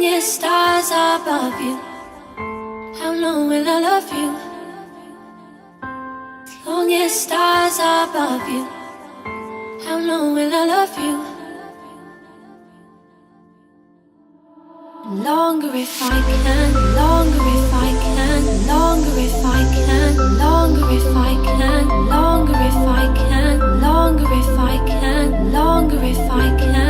as stars above you, how long will I love you? As long as stars above you, how long will I love you? Longer if I can, longer if I can, longer if I can, longer if I can, longer if I can, longer if I can, longer if I can.